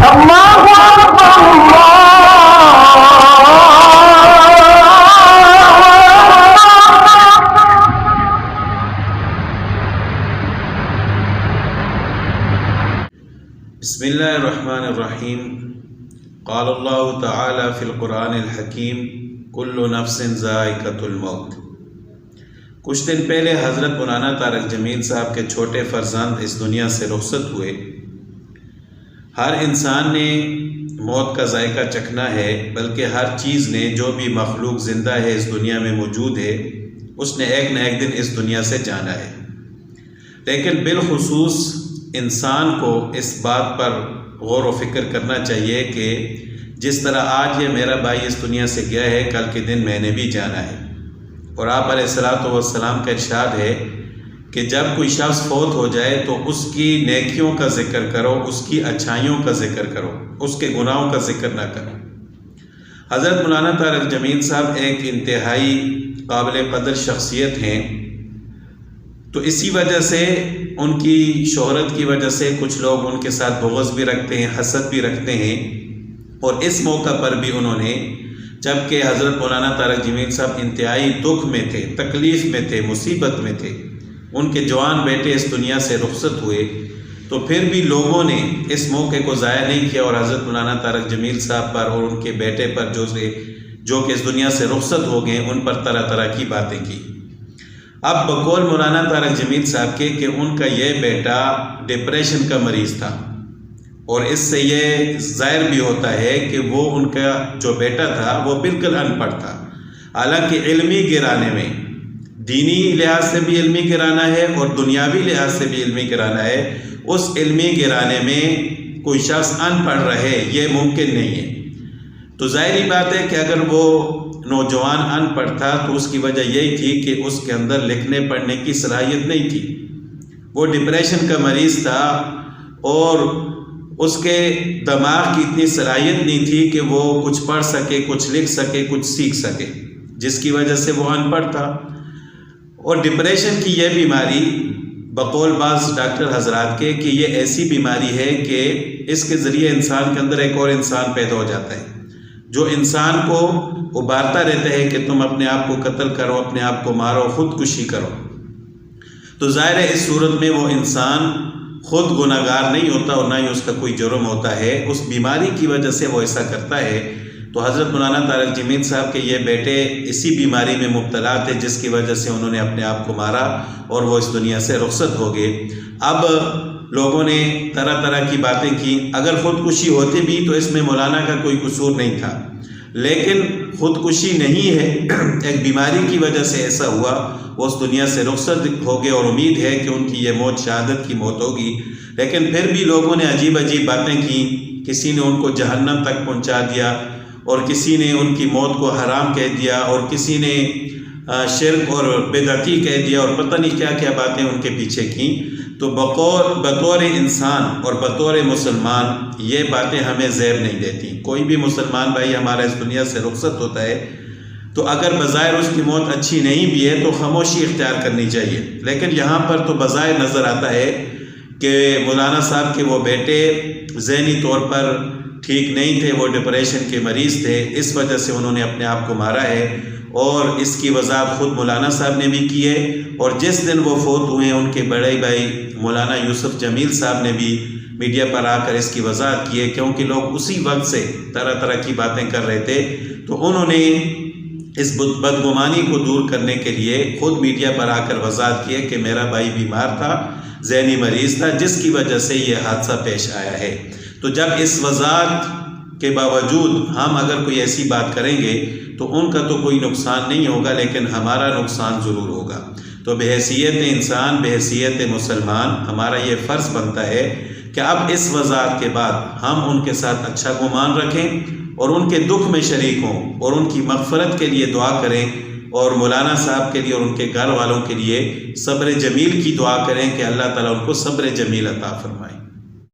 بسم اللہ الرحمن الرحیم قال اللہ تعالی فی القرآن الحکیم کل نفس ذائقۃ الموت۔ کچھ دن پہلے حضرت مولانا طارق جمیل صاحب کے چھوٹے فرزند اس دنیا سے رخصت ہوئے۔ ہر انسان نے موت کا ذائقہ چکھنا ہے، بلکہ ہر چیز نے، جو بھی مخلوق زندہ ہے اس دنیا میں موجود ہے، اس نے ایک نہ ایک دن اس دنیا سے جانا ہے۔ لیکن بالخصوص انسان کو اس بات پر غور و فکر کرنا چاہیے کہ جس طرح آج یہ میرا بھائی اس دنیا سے گیا ہے، کل کے دن میں نے بھی جانا ہے۔ اور آپ علیہ الصلوۃ والسلام کا ارشاد ہے کہ جب کوئی شخص فوت ہو جائے تو اس کی نیکیوں کا ذکر کرو، اس کی اچھائیوں کا ذکر کرو، اس کے گناہوں کا ذکر نہ کرو۔ حضرت مولانا طارق جمیل صاحب ایک انتہائی قابل قدر شخصیت ہیں، تو اسی وجہ سے ان کی شہرت کی وجہ سے کچھ لوگ ان کے ساتھ بغض بھی رکھتے ہیں، حسد بھی رکھتے ہیں۔ اور اس موقع پر بھی انہوں نے، جبکہ حضرت مولانا طارق جمیل صاحب انتہائی دکھ میں تھے، تکلیف میں تھے، مصیبت میں تھے، ان کے جوان بیٹے اس دنیا سے رخصت ہوئے، تو پھر بھی لوگوں نے اس موقع کو ضائع نہیں کیا اور حضرت مولانا طارق جمیل صاحب پر اور ان کے بیٹے پر جو کہ اس دنیا سے رخصت ہو گئے، ان پر طرح طرح کی باتیں کی۔ اب بقول مولانا طارق جمیل صاحب کے کہ ان کا یہ بیٹا ڈپریشن کا مریض تھا، اور اس سے یہ ظاہر بھی ہوتا ہے کہ وہ ان کا جو بیٹا تھا وہ بالکل ان پڑھ تھا۔ حالانکہ علمی گرانے میں، دینی لحاظ سے بھی علمی گرانا ہے اور دنیاوی لحاظ سے بھی علمی گرانا ہے، اس علمی گرانے میں کوئی شخص ان پڑھ رہے یہ ممکن نہیں ہے۔ تو ظاہری بات ہے کہ اگر وہ نوجوان ان پڑھ تھا تو اس کی وجہ یہی تھی کہ اس کے اندر لکھنے پڑھنے کی صلاحیت نہیں تھی، وہ ڈپریشن کا مریض تھا اور اس کے دماغ کی اتنی صلاحیت نہیں تھی کہ وہ کچھ پڑھ سکے، کچھ لکھ سکے، کچھ سیکھ سکے، جس کی وجہ سے وہ ان پڑھ تھا۔ اور ڈپریشن کی یہ بیماری بقول بعض ڈاکٹر حضرات کے کہ یہ ایسی بیماری ہے کہ اس کے ذریعے انسان کے اندر ایک اور انسان پیدا ہو جاتا ہے، جو انسان کو ابھارتا رہتا ہے کہ تم اپنے آپ کو قتل کرو، اپنے آپ کو مارو، خودکشی کرو۔ تو ظاہر ہے اس صورت میں وہ انسان خود گناہ گار نہیں ہوتا اور نہ ہی اس کا کوئی جرم ہوتا ہے، اس بیماری کی وجہ سے وہ ایسا کرتا ہے۔ تو حضرت مولانا طارق جمیل صاحب کے یہ بیٹے اسی بیماری میں مبتلا تھے، جس کی وجہ سے انہوں نے اپنے آپ کو مارا اور وہ اس دنیا سے رخصت ہو گئے۔ اب لوگوں نے طرح طرح کی باتیں کی، اگر خودکشی ہوتی بھی تو اس میں مولانا کا کوئی قصور نہیں تھا، لیکن خودکشی نہیں ہے، ایک بیماری کی وجہ سے ایسا ہوا، وہ اس دنیا سے رخصت ہو گئے اور امید ہے کہ ان کی یہ موت شہادت کی موت ہوگی۔ لیکن پھر بھی لوگوں نے عجیب عجیب باتیں کی، کسی نے ان کو جہنم تک پہنچا دیا اور کسی نے ان کی موت کو حرام کہہ دیا اور کسی نے شرک اور بدعتی کہہ دیا اور پتہ نہیں کیا کیا باتیں ان کے پیچھے کیں۔ تو بطور انسان اور بطور مسلمان یہ باتیں ہمیں زیب نہیں دیتی۔ کوئی بھی مسلمان بھائی ہمارا اس دنیا سے رخصت ہوتا ہے تو اگر بظاہر اس کی موت اچھی نہیں بھی ہے تو خاموشی اختیار کرنی چاہیے، لیکن یہاں پر تو بظاہر نظر آتا ہے کہ مولانا صاحب کے وہ بیٹے ذہنی طور پر ٹھیک نہیں تھے، وہ ڈپریشن کے مریض تھے، اس وجہ سے انہوں نے اپنے آپ کو مارا ہے، اور اس کی وضاحت خود مولانا صاحب نے بھی کی ہے۔ اور جس دن وہ فوت ہوئے ان کے بڑے بھائی مولانا یوسف جمیل صاحب نے بھی میڈیا پر آ کر اس کی وضاحت کی ہے، کیونکہ لوگ اسی وقت سے طرح طرح کی باتیں کر رہے تھے، تو انہوں نے اس بدگمانی کو دور کرنے کے لیے خود میڈیا پر آ کر وضاحت کی ہے کہ میرا بھائی بیمار تھا، ذہنی مریض تھا، جس کی وجہ سے یہ حادثہ پیش آیا ہے۔ تو جب اس وضاحت کے باوجود ہم اگر کوئی ایسی بات کریں گے تو ان کا تو کوئی نقصان نہیں ہوگا، لیکن ہمارا نقصان ضرور ہوگا۔ تو بحیثیت انسان، بحیثیت مسلمان، ہمارا یہ فرض بنتا ہے کہ اب اس وضاحت کے بعد ہم ان کے ساتھ اچھا گمان رکھیں اور ان کے دکھ میں شریک ہوں اور ان کی مغفرت کے لیے دعا کریں، اور مولانا صاحب کے لیے اور ان کے گھر والوں کے لیے صبر جمیل کی دعا کریں کہ اللہ تعالیٰ ان کو صبر جمیل عطا فرمائے۔